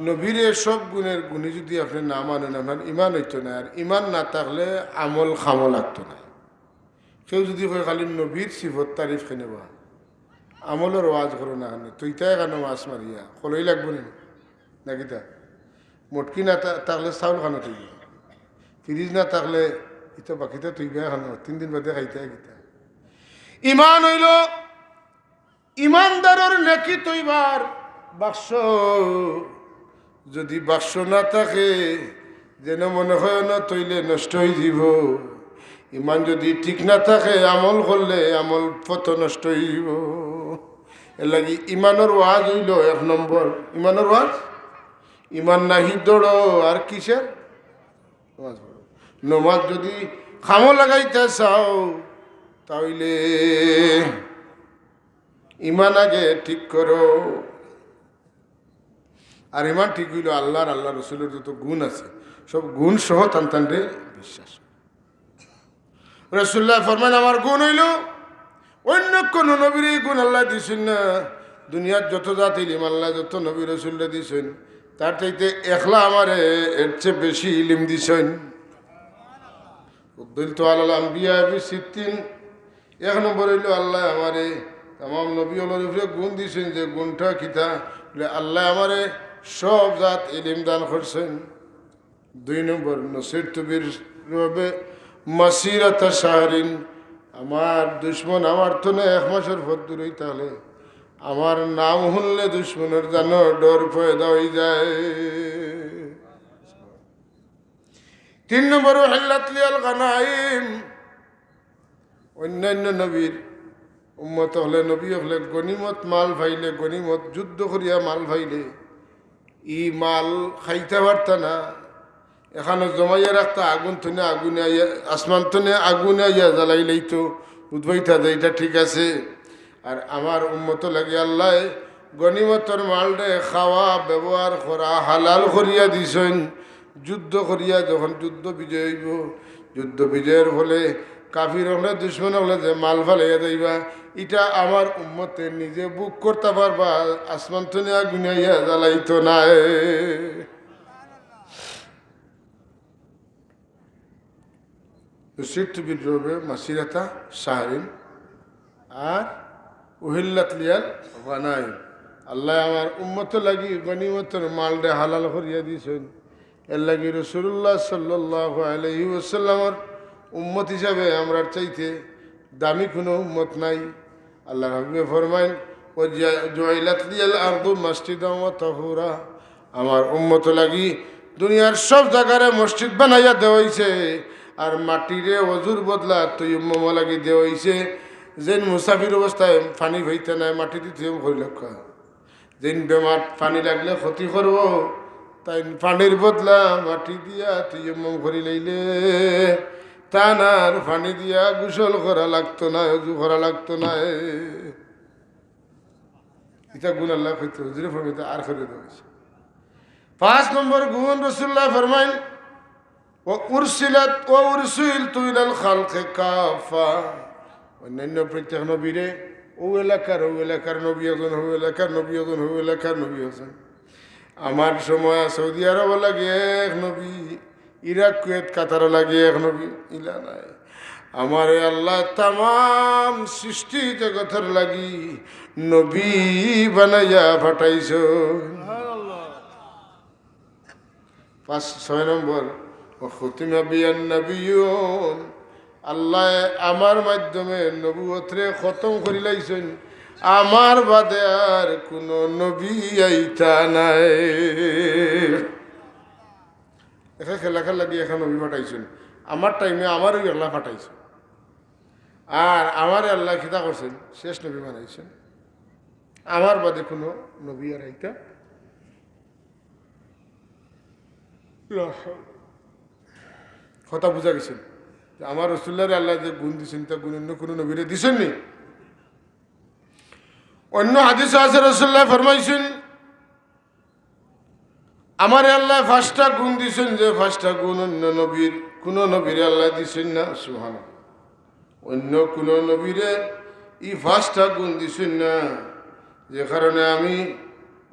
নবীরে সব গুণের গুণী যদি আপনি না মানেন আপনার ইমান হইতো না, আর ইমান না থাকলে আমল খামো লাগতো না। কেউ যদি কয় খালি নবীর সিফত তারিফ খেনে বা আমলের ওয়াজ করো না, তুইটাই কেন মাছ মারিয়া কলই লাগবো নাকি তা মটকি না থাকলে চাউল খানো তুই, ফ্রিজ না থাকলে ইতো বাকিতে তুই বেয়া খানো 3 দিন বাদে খাইতে গীতা। ইমান হইল ইমানদারের নেকি তৈবার বাক্স, যদি বাক্স না থাকে যেন মনে হয় না তৈলে নষ্ট হয়ে যাব। ইমান যদি ঠিক না থাকে আমল করলে আমল পথ নষ্ট হয়ে যাব। এর লাগি ইমানের ওয়াজ হইল 1 নম্বর ইমানের ওয়াজ। ইমান নাহি দৌড়ো আর কিসের নমাজ পড়ো। নমাজ যদি খামো লাগাইতে চাও তাহলে ইমান আগে ঠিক করো। আর ইমান ঠিক হইল আল্লাহ রসুলের যত গুণ আছে সব গুণ সহ টানটানরে বিশ্বাস। রসুল্লাহ ফরমান আমার গুণ হইল অন্য কোন নবীর গুণ আল্লাহ দিছেন না। দুনিয়ার যত জাত ইলিম আল্লাহ যত নবী রসুল্লাহ দিছেন তার চাইতে একলা আমারে এর চেয়ে বেশি ইলিম দিছেন। উদ্দিলতু আলাল আম্বিয়া বিসিত্তিন, 1 নম্বর হইল আল্লাহ আমারে তাম নবী হলোর উপরে গুণ দিছেন, যে গুণটা কিতা আল্লাহ আমারে সব জাত ইলিম দান করছেন। 2 নম্বর নসিরতু বিরবে মাসিরাতা শাহরিন, আমার দুশ্মন আমার তো না 1 মাসের পথ দূর হইতে হলে আমার নাম শুনলে দুশ্মনের জানো ডর পয়দা হয়ে যায়। 3 নম্বর হিল্লাত লিয়াল গানাইম, অন্যান্য নবীর উম্মত হলে নবী হলে গনিমত মাল ভাইলে গনিমত যুদ্ধ করিয়া মাল ভাইলে ই মাল খাইতে পারত না, এখানে জমাইয়া রাখতা আগুন থনে আগুনে আইয়া আসমান থনে আগুনে আইয়া জ্বালাইলেই তো উদ্বৈতা যায়, এটা ঠিক আছে। আর আমার উম্মত লাগে আল্লাহ গনিমতর মালরে খাওয়া ব্যবহার করা হালাল করিয়া দিছেন। যুদ্ধ করিয়া যখন যুদ্ধ বিজয় হইব, যুদ্ধ বিজয়ের ফলে কাফির হলে দুশ্মন হলে যে মাল ফালাইয়া যাইবা এটা আমার উম্মতে নিজে বুক করতে পারবা, আসমান থনে আগুনে আইয়া জ্বালাইতো না। নসিরতু বিরবে মাসিরাতা শাহরিন আর উহিল্লাত লিয়াল গানাইম, আল্লাহ আমার উম্মত লাগি গনিমতের মালরে হালাল করিয়া দিয়েছেন। এর লাগি রাসূলুল্লাহ সাল্লাল্লাহু আলাইহি ওয়াসাল্লামের উম্মত হিসাবে আমরার চাইতে দামি কোনো উম্মত নাই। আল্লাহ হাবিবে ফরমাইন ওয়াজুইলাত লিয়াল আরদু মাসজিদান ওয়া তাহুরা, আমার উম্মত লাগি দুনিয়ার সব জায়গায় মসজিদ বানাইয়া দেওয়া হয়েছে, আর মাটিরে অজুর বদলা তৈয়ম্মম লাগি দেওয়া হয়েছে। যেন মুসাফির অবস্থায় পানি হইতে নাই মাটি দিতে ভয় লক্ষ্য, যেন বেমার পানি লাগলে ক্ষতি করব তাই পানির বদলা মাটি দিয়া তৈয়ম্মম করি লইলে তা না, আর পানি দিয়া গোসল করা লাগতো না, অজু করা লাগতো না। এটা গুণ আল্লাহ হইতে হুজুরে ফরমাইতে আর করে দেওয়া হয়েছে। 5 নম্বর গুণ রাসূলুল্লাহ ফরমাইন ও উরসিলাত ও উরসিলতু ইলাল খালকি কাফা, অন্যান্য প্রত্যেক নবীরে ও এলাকার নবী একজন, ও এলাকার নবী একজন, ও এলাকার নবী একজন। আমার সময় সৌদি আরব লাগে 1 নবী, ইরাক কুয়েত কাতার লাগে 1 নবী, ইলা নাই। আমার আল্লাহ তাম সৃষ্টি জগতের লাগি নবী বানাইয়া পাঠাইছ। 6 নম্বর খুতিমা বিয়ান নবিয়্যুন, আল্লাহ আমার মাধ্যমে নবুয়তরে খতম করি লাইছেন, আমার বাদে আর কোন নবী আইতা নাই। এখানে খেলা লাগি এখন নবী পাঠাইছেন, আমার টাইমে আমারই আল্লাহ পাঠাইছেন, আর আমার আল্লাহ খিতা করছেন শেষ নবী বানাইছেন, আমার বাদে কোনো নবী আর আইতা। কথা বুঝা গেছেন যে আমার রাসূলুল্লাহর আল্লাহ যে গুণ দিছেন তা গুণ অন্য কোনো নবীরে দিছেন নি। অন্য হাদিসে আছে রাসূলুল্লাহ ফরমাইছেন আমার আল্লাহ 5টা গুণ দিছেন, যে 5টা গুণ অন্য নবীর কোন নবীরে আল্লাহ দিছেন না। সুবহানাল্লাহ, অন্য কোন নবীরে এই 5টা গুণ দিছেন না, যে কারণে আমি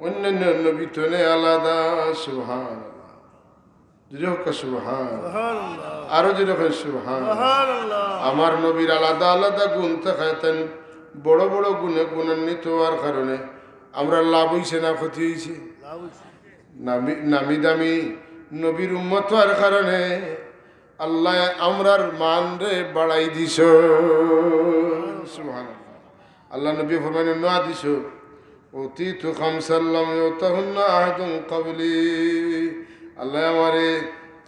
অন্যান্য নবী তনে আলাদা। সুবহান, সুবহান, আরো যেরকম সুবহান। আমার নবীর আলাদা আলাদা গুণ থাকাতেন, বড় বড় গুণে গুণান্বিত হওয়ার কারণে আমরা লাভ হইছে না ক্ষতি হয়েছে? নামি দামি নবীর উম্মত হওয়ার কারণে আল্লাহ আমরার মান রে বাড়াই দিছ। সুবহানাল্লাহ। আল্লাহ নবী ফরমানে না দিছ অতীত খামসাল্লাম ইউতাহুন্না আহাদুন ক্বাবলি। আল্লাহ আমারে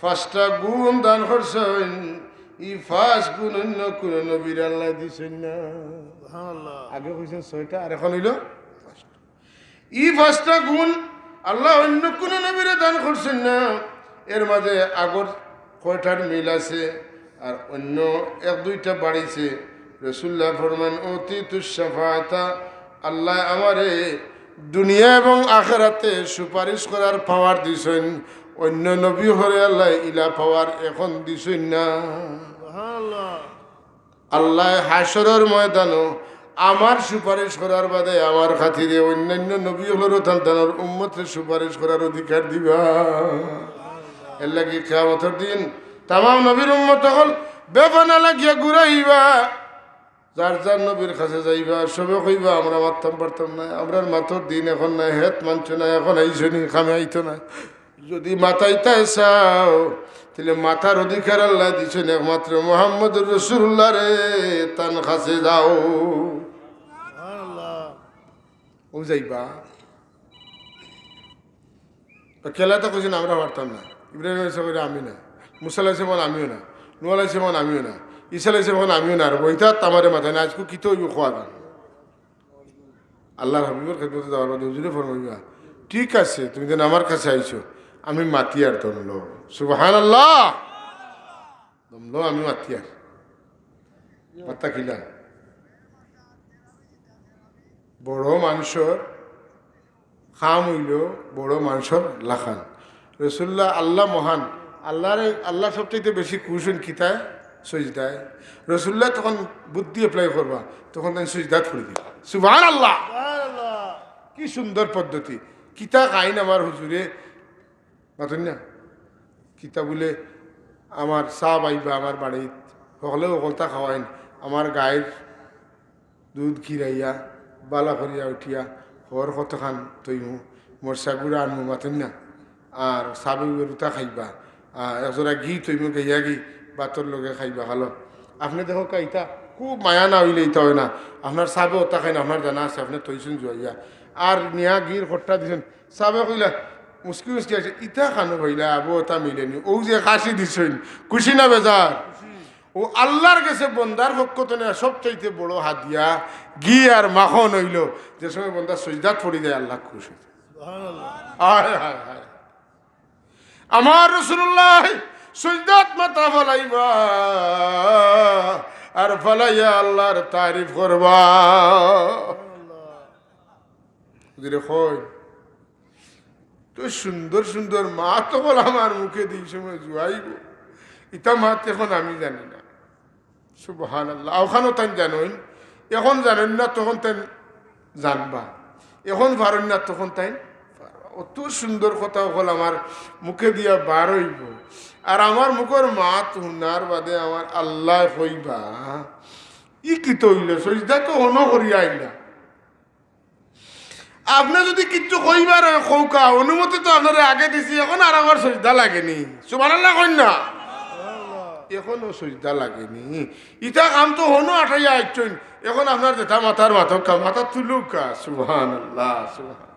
5টা গুণ দান করছেন, এই 5 গুণ অন্য কোন নবীর আল্লাহ দিছেন না। সুবহানাল্লাহ। আগে কইছেন 6টা, আর এখন হইল 5টা। এই 5টা গুণ আল্লাহ অন্য কোন নবীরে দান করছেন না। এর মাঝে আগর কয়টার মিল আছে আর অন্য 1-2টা বাড়িছে। রাসূলুল্লাহ ফরমান অতীতুস শাফাআতা, আল্লাহ আমারে দুনিয়া এবং আখিরাতে সুপারিশ করার পাওয়ার দিছেন। অন্য নবী হরে আল্লাহ ইলা পাওয়ার এখন দিছেন না। সুবহানাল্লাহ। আল্লাহ হাশরের ময়দানও আমার সুপারিশ করার বাদে আমার খাতিরে অন্যান্য নবী হলোর তার উম্মতের সুপারিশ করার অধিকার দিবা। এর লাগি কিয়ামতের দিন তামাম নবীর উম্মত হল বেফানা লাগিয়া ঘুরাইবা, যার যার নবীর কাছে যাইবা, সবে কইবা আমরা মারতাম পারতাম না, আমরার মাথার দিন এখন নাই, হেত মানছ না, এখন আইসনি, খামে আইতো না। যদি মাথাইতে চাও তাহলে মাথার অধিকার আল্লাহ দিচ্ছেন একমাত্র মুহাম্মদুর রাসূলুল্লাহ রে, তান কাছে যাও, ও যাইবা। খেলাতে কইছেন আমরা পারতাম না, ইব্রাহিম আলাইহিস সালাম আমি না, মুসা আলাইহিস সালাম আমিও না, নূহ আলাইহিস সালাম আমিও না, ঈসা আলাইহিস সালাম আমিও না। আর বইটা তামারে মাথায় না, আজকে কি তো খোয়া গান আল্লাহর হাবিবের খেদমতে যাওয়ার বাদে হুজুরে ফরমাইবা ঠিক আছে তুমি যেন আমার কাছে আইছো, আমি মাতিয়ার দমলো। সুবহানাল্লাহ। দমলো আমি মাতিয়ার পাত্তা খিলা। বড় মানুষের খাম হইল বড় মানুষের লাখান। রাসূলুল্লাহ আল্লাহ মহান, আল্লাহ সবচেয়ে বেশি খুশন কিতায় সজদায়। রাসূলুল্লাহ তখন বুদ্ধি এপ্লাই করবা, তখন তাই সজদাত করে দিবা। সুবহানাল্লাহ। কি সুন্দর পদ্ধতি। কিতা খাইন আমার হুজুরে মাতুন না, কিতা বলে আমার চা বাইবা আমার বাড়িত সকলেও অকলতা খাওয়াইন, আমার গায়ের দুধ খিরাইয়া বালা করিয়া উঠিয়া হর কতখান তৈমু মরসা গুড়া আনমু মাতুন না, আর চাবি বেরুতা খাইবা, একজোড়া ঘি তৈমু গাইয়া ঘি বাতর লগে খাইবা। খালো আপনি দেখো ইতা খুব মায়া না হইলে ইতা হয় না, আপনার চাবে ওটা খাই না, আপনার জানা আছে, আপনি তৈছেন জুয়াইয়া আর নিয়া গির খট্টা দিছেন, চাবে কইলা মুসকি মুসকি আছে, ইটা খানো ভাইলা আবু ওটা মিলেনি, ও যে কাশি দিছেন খুশি না বেজার? ও আল্লাহর কাছে বন্দার পক্ষ তো সবচাইতে বড় হাদিয়া ঘি আর মাখন হইল, যে সময় বন্দা সজদাত পড়ি যায় আল্লাহ খুশি। আমার রাসূলুল্লাহ সজদাত মাথা ফলাইবা আর ফলাইয়া আল্লাহর তারিফ করবা। তো সুন্দর সুন্দর মা তখন আমার মুখে দিই সময় জুয়াইব, ইটা মা এখন আমি জানি না। সুবহানাল্লাহ। ওখানেও তাই জানেন, এখন জানেন না তখন তাই জানবা, এখন পারেন না তখন তাই। অত সুন্দর কথা হল আমার মুখে দিয়া বার হইব, আর আমার মুখের মাত শুনার বাদে আমার আল্লাহ কইবা ই কি তৈল সজদা তো হন করিয়া আইলা। আপনার যদি কিচ্ছু কইবার কৌকা অনুমতি তো আপনারা আগে দিছি, এখন আর আমার সজদা লাগেনি। সুবহানাল্লাহ কইন না, এখনো সজদা লাগেনি। ইটা কাম তো হনো আঠাইয়া আইছেন, এখন আপনার যেটা মাথার মাথা তুলুকা। সুবহানাল্লাহ সুবহান।